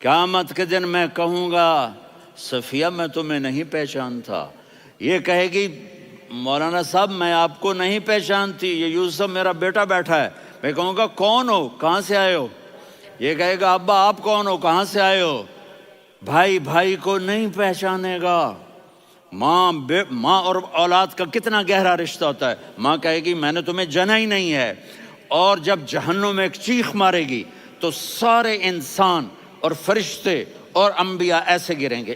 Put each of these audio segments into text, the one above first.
قیامت کے دن میں کہوں گا صفیہ میں تمہیں نہیں پہچانتا، یہ کہے گی مولانا صاحب میں آپ کو نہیں پہچانتی، یہ یوسف میرا بیٹا بیٹھا ہے۔ میں کہوں گا کون ہو، کہاں سے آئے ہو؟ یہ کہے گا ابا آپ کون ہو، کہاں سے آئے ہو؟ بھائی بھائی کو نہیں پہچانے گا۔ ماں اور اولاد کا کتنا گہرا رشتہ ہوتا ہے۔ ماں کہے گی میں نے تمہیں جنا ہی نہیں ہے، اور جب جہنم میں ایک چیخ مارے گی تو سارے انسان اور فرشتے اور انبیاء ایسے گریں گے،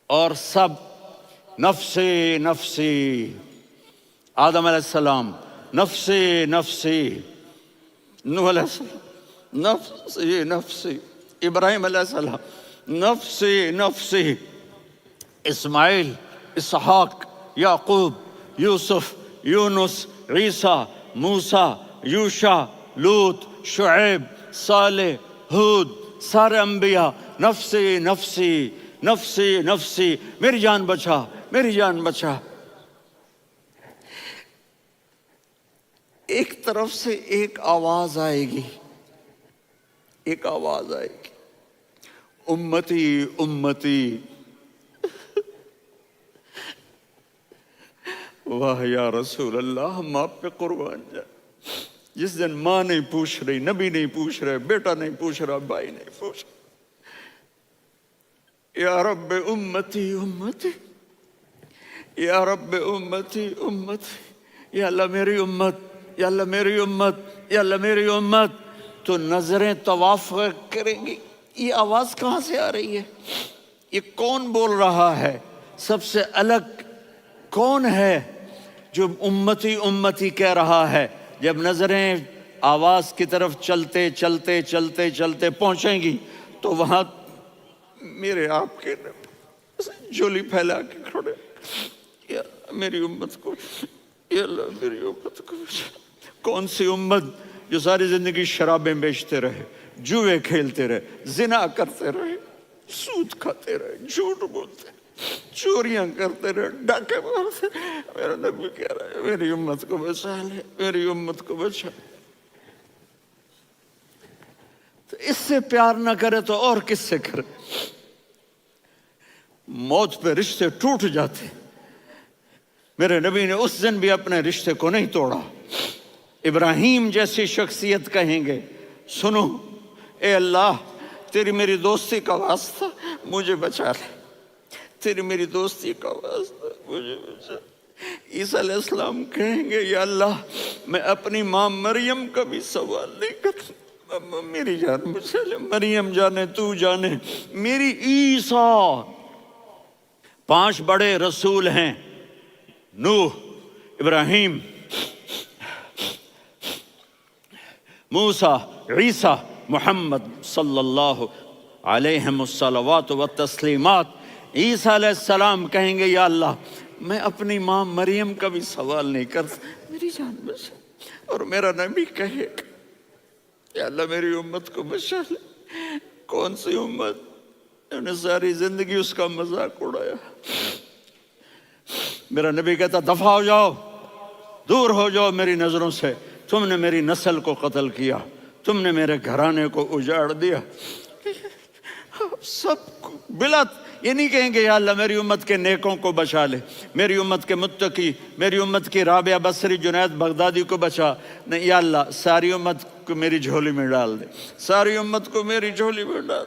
اور سب نفسی نفسی، آدم علیہ السلام نفسی نفسی، نوح علیہ السلام نفسی نفسی، ابراہیم علیہ السلام نفسی نفسی، اسماعیل، اسحاق، یعقوب، یوسف، یونس، عیسیٰ، موسیٰ، یوشع، لوط، شعیب، صالح، ہود، سارے انبیاء نفسی نفسی نفسی نفسی، میری جان بچا میری جان بچا۔ ایک طرف سے ایک آواز آئے گی، ایک آواز آئے گی، امتی امتی۔ واہ یا رسول اللہ، ہم آپ پہ قربان جائیں۔ جس دن ماں نہیں پوچھ رہی، نبی نہیں پوچھ رہے، بیٹا نہیں پوچھ رہا، بھائی نہیں پوچھ رہا، یا رب امتی امتی، یا رب امتی امتی، یا اللہ میری امت، یا اللہ میری امت، یا اللہ میری امت۔ تو نظریں طواف کریں گی، یہ آواز کہاں سے آ رہی ہے؟ یہ کون بول رہا ہے؟ سب سے الگ کون ہے جو امتی امتی کہہ رہا ہے؟ جب نظریں آواز کی طرف چلتے چلتے چلتے چلتے پہنچیں گی تو وہاں میرے آپ کے جھولی پھیلا کے کھڑے، یا میری امت کو، یا اللہ میری امت کو۔ کون سی امت جو ساری زندگی شرابیں بیچتے رہے، جوئے کھیلتے رہے، زنا کرتے رہے، سود کھاتے رہے، جھوٹ بولتے رہے، چوریاں کرتے رہے، ڈاکے مارتے رہے۔ میرا نبی کہہ رہا ہے میری امت کو بچا لے، میری امت کو بچا۔ تو اس سے پیار نہ کرے تو اور کس سے کرے؟ موت پہ رشتے ٹوٹ جاتے، میرے نبی نے اس دن بھی اپنے رشتے کو نہیں توڑا۔ ابراہیم جیسی شخصیت کہیں گے سنو اے اللہ تیری میری دوستی کا واسطہ مجھے بچا لے، تیری میری دوستی کا واسطہ مجھے بچا لے۔ عیسیٰ علیہ السلام کہیں گے یا اللہ میں اپنی ماں مریم کا بھی سوال نہیں کرتا، میری جان بچا لے، مریم جانے تو جانے میری عیسیٰ۔ 5 بڑے رسول ہیں، نوح، ابراہیم، موسیٰ، عیسیٰ، محمد صلی اللہ علیہ الصلوات والتسلیمات۔ عیسیٰ علیہ السلام کہیں گے یا اللہ میں اپنی ماں مریم کا بھی سوال نہیں کرتا، میری جان بچا۔ اور میرا نبی کہے یا اللہ میری امت کو بچا لے۔ کون سی امت؟ انہوں نے ساری زندگی اس کا مذاق اڑایا۔ میرا نبی کہتا دفع ہو جاؤ، دور ہو جاؤ میری نظروں سے، تم نے میری نسل کو قتل کیا، تم نے میرے گھرانے کو اجاڑ دیا۔ سب بلا یہ نہیں کہیں گے یا اللہ میری امت کے نیکوں کو بچا لے، میری امت کے متقی، میری امت کی رابعہ بصری، جنید بغدادی کو بچا، نہیں یا اللہ ساری امت کو میری جھولی میں ڈال دے، ساری امت کو میری جھولی میں ڈال۔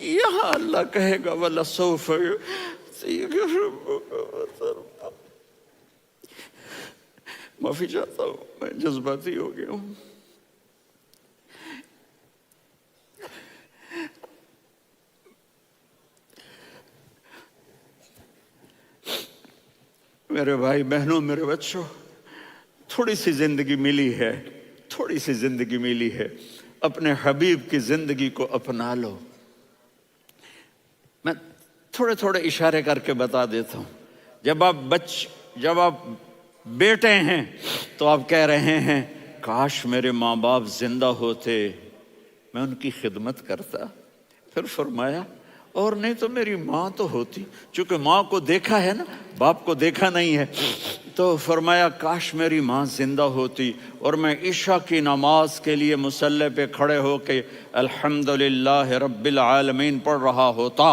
یہاں اللہ کہے گا وَلَسَوْفَ يُعْطِيكَ رَبُّكَ فَتَرْضَىٰ۔ معافی چاہتا ہوں میں جذباتی ہو گیا ہوں۔ میرے بھائی بہنوں، میرے بچوں، تھوڑی سی زندگی ملی ہے، تھوڑی سی زندگی ملی ہے، اپنے حبیب کی زندگی کو اپنا لو۔ میں تھوڑے تھوڑے اشارے کر کے بتا دیتا ہوں۔ جب آپ بیٹے ہیں تو آپ کہہ رہے ہیں کاش میرے ماں باپ زندہ ہوتے، میں ان کی خدمت کرتا۔ پھر فرمایا اور نہیں تو میری ماں تو ہوتی، چونکہ ماں کو دیکھا ہے نا، باپ کو دیکھا نہیں ہے، تو فرمایا کاش میری ماں زندہ ہوتی اور میں عشاء کی نماز کے لیے مصلی پہ کھڑے ہو کے الحمدللہ رب العالمین پڑھ رہا ہوتا،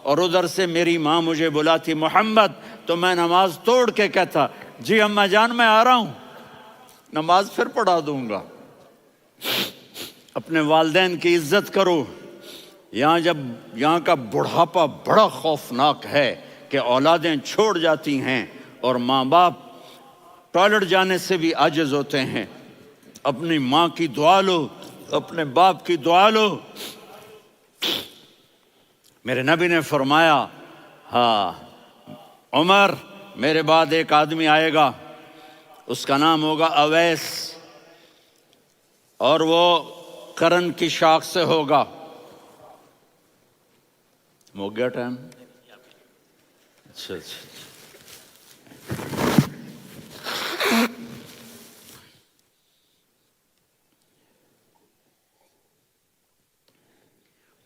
اور ادھر سے میری ماں مجھے بلاتی محمد، تو میں نماز توڑ کے کہتا جی اماں جان میں آ رہا ہوں، نماز پھر پڑھا دوں گا۔ اپنے والدین کی عزت کرو۔ یہاں کا بڑھاپا بڑا خوفناک ہے کہ اولادیں چھوڑ جاتی ہیں اور ماں باپ ٹوائلٹ جانے سے بھی عاجز ہوتے ہیں۔ اپنی ماں کی دعا لو، اپنے باپ کی دعا لو۔ میرے نبی نے فرمایا ہاں عمر میرے بعد ایک آدمی آئے گا، اس کا نام ہوگا اویس، اور وہ کرن کی شاخ سے ہوگا۔ ہو گیا ٹائم؟ اچھا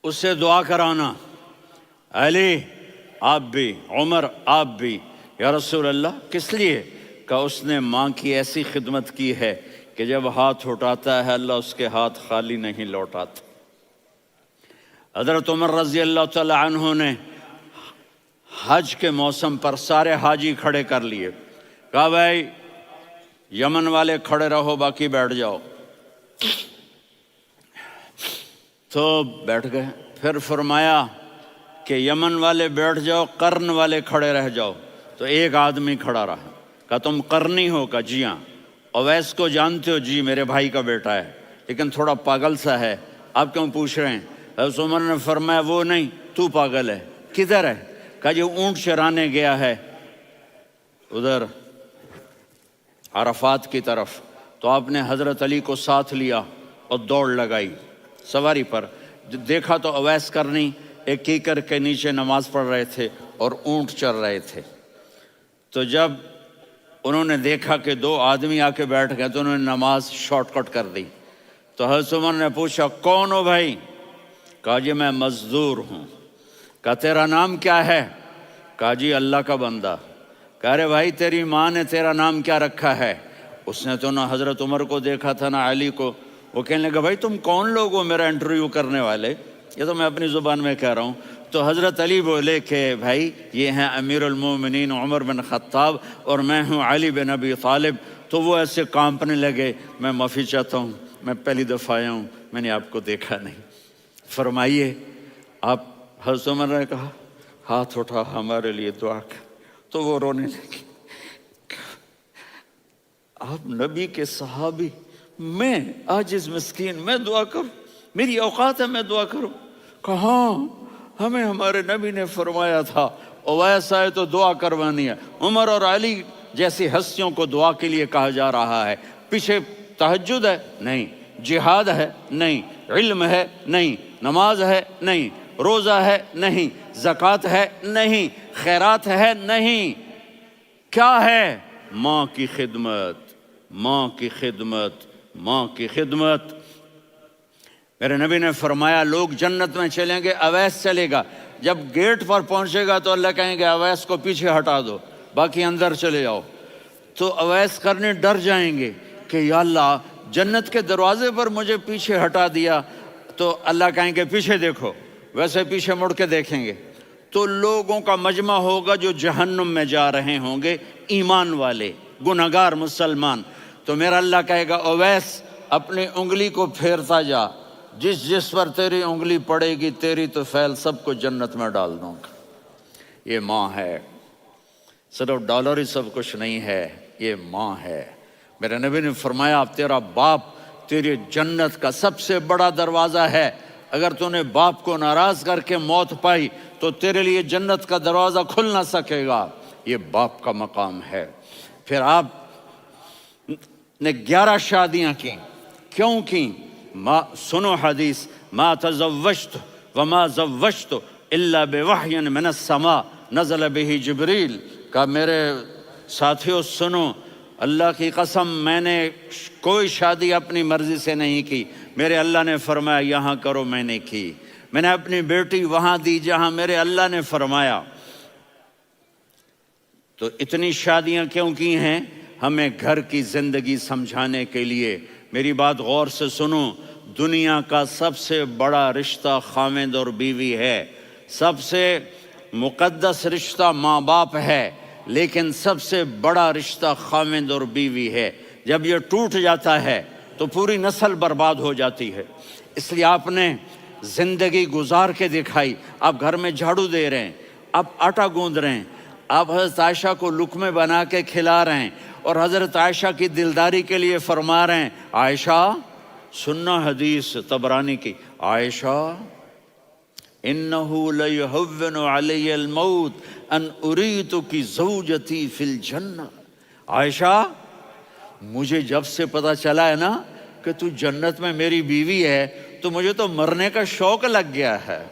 اس سے دعا کرانا، علی آپ بھی، عمر آپ بھی، یا رسول اللہ کس لیے؟ کہ اس نے ماں کی ایسی خدمت کی ہے کہ جب ہاتھ اٹھاتا ہے اللہ اس کے ہاتھ خالی نہیں لوٹاتا۔ حضرت عمر رضی اللہ تعالی عنہ نے حج کے موسم پر سارے حاجی کھڑے کر لیے، کہا بھائی یمن والے کھڑے رہو باقی بیٹھ جاؤ، تو بیٹھ گئے۔ پھر فرمایا کہ یمن والے بیٹھ جاؤ، قرن والے کھڑے رہ جاؤ، تو ایک آدمی کھڑا رہا، کہا تم قرنی ہو؟ کہا جی ہاں۔ اویس کو جانتے ہو؟ جی میرے بھائی کا بیٹا ہے لیکن تھوڑا پاگل سا ہے، آپ کیوں پوچھ رہے ہیں؟ حضرت عمر نے فرمایا وہ نہیں تو پاگل ہے، کدھر ہے؟ کہا جی اونٹ چرانے گیا ہے ادھر عرفات کی طرف، تو آپ نے حضرت علی کو ساتھ لیا اور دوڑ لگائی سواری پر، دیکھا تو اویس کرنی ایک کیکر کے نیچے نماز پڑھ رہے تھے اور اونٹ چر رہے تھے۔ تو جب انہوں نے دیکھا کہ دو آدمی آ کے بیٹھ گئے تو انہوں نے نماز شارٹ کٹ کر دی۔ تو حضرت عمر نے پوچھا کون ہو بھائی؟ کہا جی میں مزدور ہوں۔ کہا تیرا نام کیا ہے؟ کہا جی اللہ کا بندہ۔ کہا رے بھائی تیری ماں نے تیرا نام کیا رکھا ہے؟ اس نے تو نہ حضرت عمر کو دیکھا تھا نہ علی کو۔ وہ کہنے لگا بھائی تم کون لوگ ہو میرا انٹرویو کرنے والے؟ یہ تو میں اپنی زبان میں کہہ رہا ہوں۔ تو حضرت علی بولے کہ بھائی یہ ہیں امیر المومنین عمر بن خطاب اور میں ہوں علی بن ابی طالب۔ تو وہ ایسے کانپنے لگے، میں معافی چاہتا ہوں، میں پہلی دفعہ آیا ہوں، میں نے آپ کو دیکھا نہیں، فرمائیے آپ۔ حضرت عمر نے کہا ہاتھ اٹھا ہمارے لیے دعا کر، تو وہ رونے لگی۔ آپ نبی کے صحابی، میں عاجز مسکین میں دعا کروں؟ میری اوقات ہے میں دعا کروں؟ کہاں ہمیں ہمارے نبی نے فرمایا تھا اویس آئے تو دعا کروانی ہے۔ عمر اور علی جیسی ہستیوں کو دعا کے لیے کہا جا رہا ہے۔ پیچھے تہجد ہے؟ نہیں۔ جہاد ہے؟ نہیں۔ علم ہے؟ نہیں۔ نماز ہے؟ نہیں۔ روزہ ہے؟ نہیں۔ زکوٰۃ ہے؟ نہیں۔ خیرات ہے؟ نہیں۔ کیا ہے؟ ماں کی خدمت، ماں کی خدمت، ماں کی خدمت۔ میرے نبی نے فرمایا لوگ جنت میں چلیں گے، اویس چلے گا، جب گیٹ پر پہنچے گا تو اللہ کہیں گے اویس کو پیچھے ہٹا دو، باقی اندر چلے جاؤ۔ تو اویس کرنے ڈر جائیں گے کہ یا اللہ جنت کے دروازے پر مجھے پیچھے ہٹا دیا، تو اللہ کہیں گے پیچھے دیکھو، ویسے پیچھے مڑ کے دیکھیں گے تو لوگوں کا مجمع ہوگا جو جہنم میں جا رہے ہوں گے، ایمان والے، گنہگار مسلمان۔ تو میرا اللہ کہے گا اویس اپنی انگلی کو پھیرتا جا، جس جس پر تیری انگلی پڑے گی تیری تو فیل سب کو جنت میں ڈال دوں گا۔ یہ ماں ہے، صرف ڈالر ہی سب کچھ نہیں ہے، یہ ماں ہے۔ میرے نبی نے فرمایا تیرا باپ تیری جنت کا سب سے بڑا دروازہ ہے، اگر تو نے باپ کو ناراض کر کے موت پائی تو تیرے لیے جنت کا دروازہ کھل نہ سکے گا۔ یہ باپ کا مقام ہے۔ پھر آپ نے 11 شادیاں کی، کیوں کی؟ سنو حدیث، ما تزوجت وما زوجت الا بوحی من السماء نزل به جبریل۔ کہا میرے ساتھیوں سنو، اللہ کی قسم میں نے کوئی شادی اپنی مرضی سے نہیں کی، میرے اللہ نے فرمایا یہاں کرو، میں نے کی۔ میں نے اپنی بیٹی وہاں دی جہاں میرے اللہ نے فرمایا۔ تو اتنی شادیاں کیوں کی ہیں؟ ہمیں گھر کی زندگی سمجھانے کے لیے۔ میری بات غور سے سنو، دنیا کا سب سے بڑا رشتہ خاوند اور بیوی ہے، سب سے مقدس رشتہ ماں باپ ہے، لیکن سب سے بڑا رشتہ خاوند اور بیوی ہے۔ جب یہ ٹوٹ جاتا ہے تو پوری نسل برباد ہو جاتی ہے۔ اس لیے آپ نے زندگی گزار کے دکھائی۔ آپ گھر میں جھاڑو دے رہے ہیں، آپ آٹا گوندھ رہے ہیں، آپ حضرت عائشہ کو لقمے بنا کے کھلا رہے ہیں، اور حضرت عائشہ کی دلداری کے لیے فرما رہے ہیں، عائشہ سننا حدیث طبرانی کی، عائشہ انہو لیہون علی الموت ان اریتک زوجتی فی الجنہ۔ عائشہ مجھے جب سے پتا چلا ہے نا کہ تو جنت میں میری بیوی ہے تو مجھے تو مرنے کا شوق لگ گیا ہے۔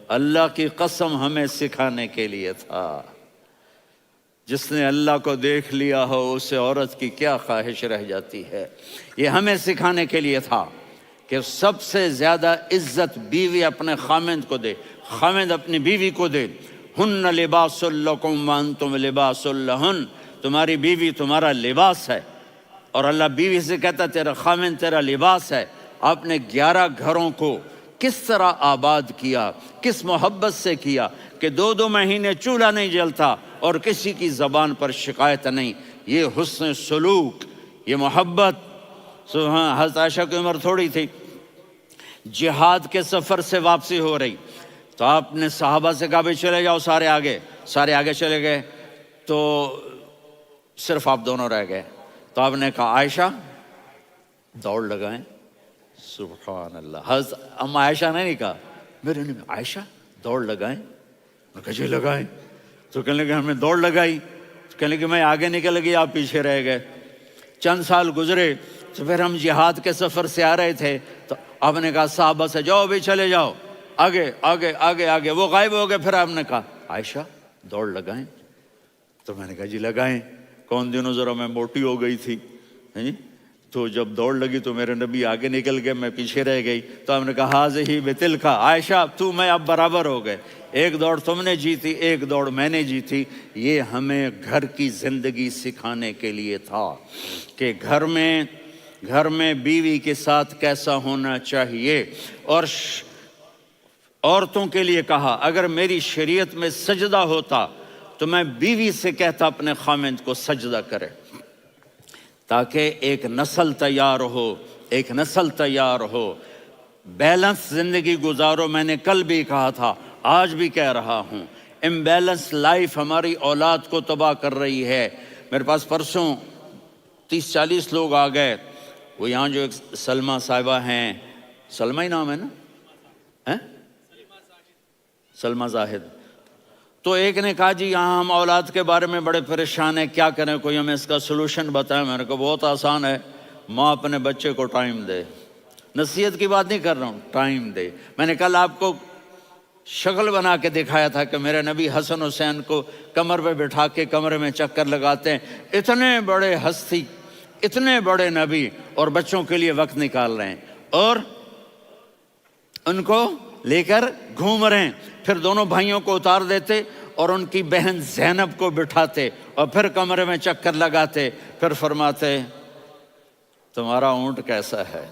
اللہ کی قسم ہمیں سکھانے کے لیے تھا۔ جس نے اللہ کو دیکھ لیا ہو اسے عورت کی کیا خواہش رہ جاتی ہے۔ یہ ہمیں سکھانے کے لیے تھا کہ سب سے زیادہ عزت بیوی اپنے خاوند کو دے، خاوند اپنی بیوی کو دے۔ ہن لباس لکم وانتم لباس لہن، تمہاری بیوی تمہارا لباس ہے، اور اللہ بیوی سے کہتا تیرا خاوند تیرا لباس ہے۔ آپ نے 11 گھروں کو کس طرح آباد کیا، کس محبت سے کیا کہ 2 مہینے چولہا نہیں جلتا اور کسی کی زبان پر شکایت نہیں۔ یہ حسن سلوک، یہ محبت۔ حضرت عائشہ کی عمر تھوڑی تھی، جہاد کے سفر سے واپسی ہو رہی، تو آپ نے صحابہ سے کہا بھی چلے جاؤ سارے آگے چلے گئے، تو صرف آپ دونوں رہ گئے۔ تو آپ نے کہا عائشہ دوڑ لگائیں۔ سبحان اللہ، حضرت اما عائشہ نے نہیں کہا، میرے نے عائشہ دوڑ لگائیں، میں کہا جی لگائیں۔ تو کہنے لگے ہمیں دوڑ لگائی، تو کہنے لگے میں آگے نکل گئی آپ پیچھے رہ گئے۔ چند سال گزرے تو پھر ہم جہاد کے سفر سے آ رہے تھے، تو آپ نے کہا صحابہ سے جاؤ بھی چلے جاؤ آگے آگے آگے آگے، وہ غائب ہو گئے۔ پھر آپ نے کہا عائشہ دوڑ لگائیں، تو میں نے کہا جی لگائیں۔ کون دنوں ذرا میں موٹی ہو گئی تھی، تو جب دوڑ لگی تو میرے نبی آگے نکل گئے، میں پیچھے رہ گئی۔ تو ہم نے کہا ہاذہ بتلک، عائشہ تو میں اب برابر ہو گئے، ایک دوڑ تم نے جیتی ایک دوڑ میں نے جیتی۔ یہ ہمیں گھر کی زندگی سکھانے کے لیے تھا کہ گھر میں بیوی کے ساتھ کیسا ہونا چاہیے۔ اور عورتوں کے لیے کہا اگر میری شریعت میں سجدہ ہوتا تو میں بیوی سے کہتا اپنے خاوند کو سجدہ کرے، تاکہ ایک نسل تیار ہو، بیلنس زندگی گزارو۔ میں نے کل بھی کہا تھا، آج بھی کہہ رہا ہوں، امبیلنس لائف ہماری اولاد کو تباہ کر رہی ہے۔ میرے پاس پرسوں 30-40 لوگ آ گئے، وہ یہاں جو ایک سلمہ صاحبہ ہیں، سلمہ ہی نام ہے نا، سلمہ زاہد، تو ایک نے کہا جی یہاں ہم اولاد کے بارے میں بڑے پریشان ہیں، کیا کریں، کوئی ہمیں اس کا سلوشن بتائیں۔ میں نے کہا بہت آسان ہے، ماں اپنے بچے کو ٹائم دے۔ نصیحت کی بات نہیں کر رہا ہوں، ٹائم دے۔ میں نے کل آپ کو شکل بنا کے دکھایا تھا کہ میرے نبی حسن حسین کو کمر پہ بٹھا کے کمرے میں چکر لگاتے ہیں۔ اتنے بڑے ہستی، اتنے بڑے نبی، اور بچوں کے لیے وقت نکال رہے ہیں اور ان کو لے کر گھوم رہے ہیں۔ پھر دونوں بھائیوں کو اتار دیتے اور ان کی بہن زینب کو بٹھاتے اور پھر کمرے میں چکر لگاتے، پھر فرماتے تمہارا اونٹ کیسا ہے۔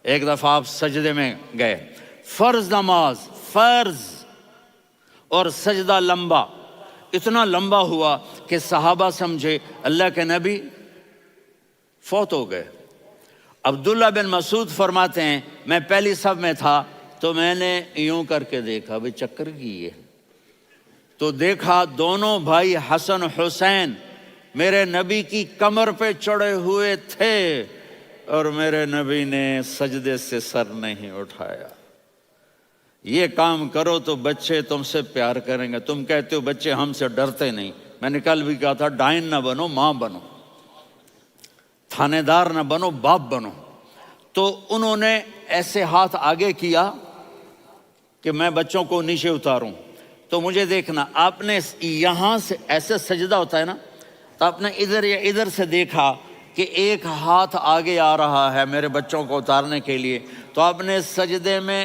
ایک دفعہ آپ سجدے میں گئے، فرض نماز، فرض، اور سجدہ لمبا، اتنا لمبا ہوا کہ صحابہ سمجھے اللہ کے نبی فوت ہو گئے۔ عبداللہ بن مسعود فرماتے ہیں میں پہلی صف میں تھا تو میں نے یوں کر کے دیکھا، بھئی چکر کی ہے، تو دیکھا دونوں بھائی حسن حسین میرے نبی کی کمر پہ چڑھے ہوئے تھے اور میرے نبی نے سجدے سے سر نہیں اٹھایا۔ یہ کام کرو تو بچے تم سے پیار کریں گے۔ تم کہتے ہو بچے ہم سے ڈرتے نہیں، میں نے کل بھی کہا تھا ڈائن نہ بنو، ماں بنو، تھانے دار نہ بنو، باپ بنو۔ تو انہوں نے ایسے ہاتھ آگے کیا کہ میں بچوں کو نیچے اتاروں، تو مجھے دیکھنا، آپ نے یہاں سے ایسے سجدہ ہوتا ہے نا، تو آپ نے ادھر یا ادھر سے دیکھا کہ ایک ہاتھ آگے آ رہا ہے میرے بچوں کو اتارنے کے لیے، تو آپ نے سجدے میں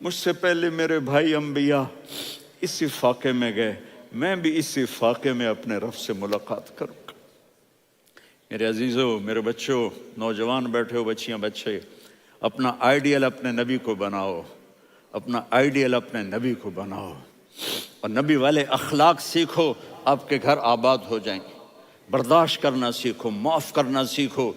مجھ سے پہلے میرے بھائی انبیاء اسی فاقے میں گئے، میں بھی اسی فاقے میں اپنے رب سے ملاقات کروں گا۔ میرے عزیزوں، میرے بچوں، نوجوان بیٹھے ہو، بچیاں بچے، اپنا آئیڈیل اپنے نبی کو بناؤ، اپنا آئیڈیل اپنے نبی کو بناؤ، اور نبی والے اخلاق سیکھو، آپ کے گھر آباد ہو جائیں گے۔ برداشت کرنا سیکھو، معاف کرنا سیکھو،